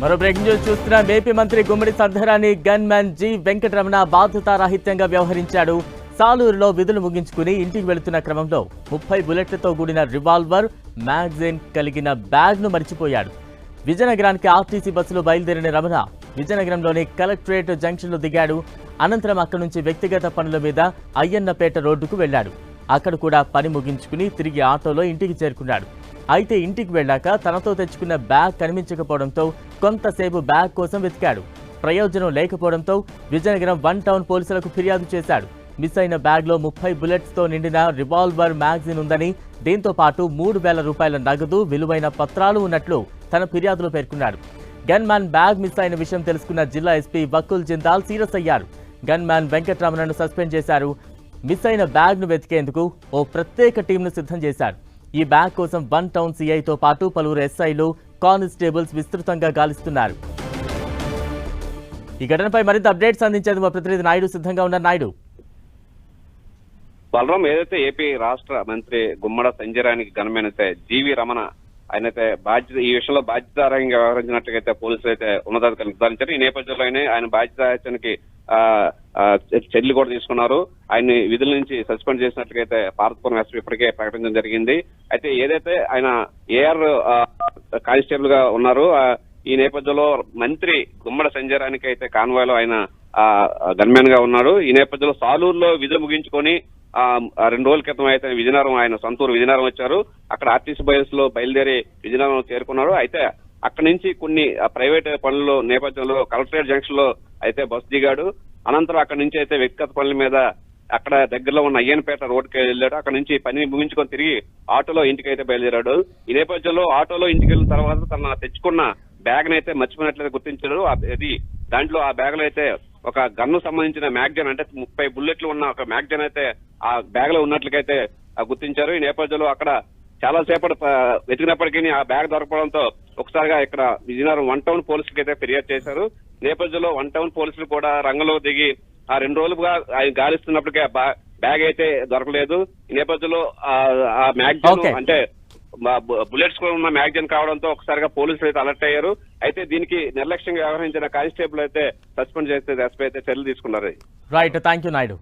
మరో breaking news చూస్తున్న AP మంత్రి Gummadi Sandhyarani gunman G Venkataramana బాధ్యతారాహిత్యంగా వ్యవహరించాడు. సాలూరులో విధులు ముగించుకుని ఇంటికి వెళుతున్న క్రమంలో 30 బుల్లెట్లతో కూడిన రివాల్వర్ మ్యాగజైన్ కలిగిన బ్యాగ్ను మరిచిపోయాడు. విజయనగరానికి ఆర్టీసీ బస్సులో బయలుదేరిన రమణ విజయనగరంలోని కలెక్టరేట్ జంక్షన్లో దిగాడు. అనంతరం అక్కడి నుంచి వ్యక్తిగత పనుల మీద అయ్యన్నపేట రోడ్డుకు వెళ్లాడు. అక్కడ కూడా పని ముగించుకుని తిరిగి ఆటోలో ఇంటికి చేరుకున్నాడు. అయితే ఇంటికి వెళ్ళాక తనతో తెచ్చుకున్న బ్యాగ్ కనిపించకపోవడంతో కొంతసేపు బ్యాగ్ కోసం వెతికాడు. ప్రయోజనం లేకపోవడంతో విజయనగరం 1 టౌన్ పోలీసులకు ఫిర్యాదు చేశాడు. మిస్ అయిన బ్యాగ్లో 30 బుల్లెట్స్తో నిండిన రివాల్వర్ మ్యాగజైన్ ఉందని, దీంతో పాటు 3,000 రూపాయల నగదు, విలువైన పత్రాలు ఉన్నట్లు తన ఫిర్యాదులో పేర్కొన్నాడు. గన్ మ్యాన్ బ్యాగ్ మిస్ అయిన విషయం తెలుసుకున్న జిల్లా ఎస్పీ వకుల్ జిందాల్ సీరియస్ అయ్యారు. గన్ మ్యాన్ వెంకటరమణను సస్పెండ్ చేశారు. మిస్ అయిన బ్యాగ్ను వెతికేందుకు ఓ ప్రత్యేక టీంను సిద్ధం చేశారు. ఈ బ్యాగ్ కోసం 1 టౌన్ సీఐతో పాటు పలువురు ఎస్ఐలు, కానిస్టేబుల్స్ విస్తృతంగా గాలిస్తున్నారు. ఈ ఘటనపై మరింత అప్డేట్స్ అందించేందుకు మా ప్రతినిధి నాయుడు సిద్ధంగా ఉన్నారు. నాయుడు, బలరాం, ఏదైతే ఏపీ రాష్ట్ర మంత్రి గుమ్మడి సంధ్యారాణికి గన్మెన్ అయితే జీవి రమణ ఆయనైతే ఈ విషయంలో బాధ్యతారహితంగా వ్యవహరించినట్లయితే పోలీసులు అయితే ఉన్నతాధికారులు నిర్ధారించారు. ఈ నేపథ్యంలోనే ఆయన బాధ్యతారహితానికి చర్యలు కూడా తీసుకున్నారు. ఆయన్ని విధుల నుంచి సస్పెండ్ చేసినట్లయితే పార్వతీపురం ఎస్పీ ఇప్పటికే ప్రకటించడం జరిగింది. అయితే ఏదైతే ఆయన ఏఆర్ కానిస్టేబుల్ గా ఉన్నారో ఈ నేపథ్యంలో మంత్రి గుమ్మడి సంధ్యారాణికి అయితే కాన్వాయ్లో ఆయన గన్మెన్ గా ఉన్నారు. ఈ నేపథ్యంలో సాలూరులో విధులు ముగించుకొని 2 రోజుల క్రితం అయితే విజయనగరం, ఆయన సొంతూరు విజయనగరం వచ్చారు. అక్కడ ఆర్టీసీ బస్ లో బయలుదేరి విజయనగరం చేరుకున్నారు. అయితే అక్కడి నుంచి కొన్ని ప్రైవేట్ పనుల నేపథ్యంలో కలెక్టరేట్ జంక్షన్ లో అయితే బస్సు దిగాడు. అనంతరం అక్కడి నుంచి అయితే వ్యక్తిగత పనుల మీద అక్కడ దగ్గరలో ఉన్న అయ్యన్నపేట రోడ్డుకి వెళ్ళాడు. అక్కడ నుంచి పని ముగించుకొని తిరిగి ఆటోలో ఇంటికి అయితే బయలుదేరాడు. ఈ నేపథ్యంలో ఆటోలో ఇంటికి వెళ్ళిన తర్వాత తన తెచ్చుకున్న బ్యాగ్ నైతే మర్చిపోయినట్లయితే గుర్తించాడు. అది దాంట్లో ఆ బ్యాగ్ లో అయితే ఒక గన్ను సంబంధించిన మ్యాగజైన్, అంటే 30 బుల్లెట్లు ఉన్న ఒక మ్యాగజైన్ అయితే ఆ బ్యాగ్ లో ఉన్నట్లయితే గుర్తించారు. ఈ నేపథ్యంలో అక్కడ చాలా సేపటి వెతికినప్పటికీ ఆ బ్యాగ్ దొరకడంతో ఒకసారిగా ఇక్కడ విజయనగరం 1 టౌన్ పోలీసులకు అయితే ఫిర్యాదు చేశారు. నేపథ్యంలో 1 టౌన్ పోలీసులు కూడా రంగంలో దిగి 2 రోజులుగా ఆయన గాలిస్తున్నప్పటికీ బ్యాగ్ అయితే దొరకలేదు. ఈ నేపథ్యంలో ఆ మ్యాగజైన్ అంటే బుల్లెట్స్ కూడా ఉన్న మ్యాగజైన్ కావడంతో ఒకసారిగా పోలీసులు అయితే అలర్ట్ అయ్యారు. అయితే దీనికి నిర్లక్ష్యంగా వ్యవహరించిన కానిస్టేబుల్ అయితే సస్పెండ్ చేస్తే ఎస్పీ అయితే చర్యలు తీసుకున్నారు. Right, thank you Naidu.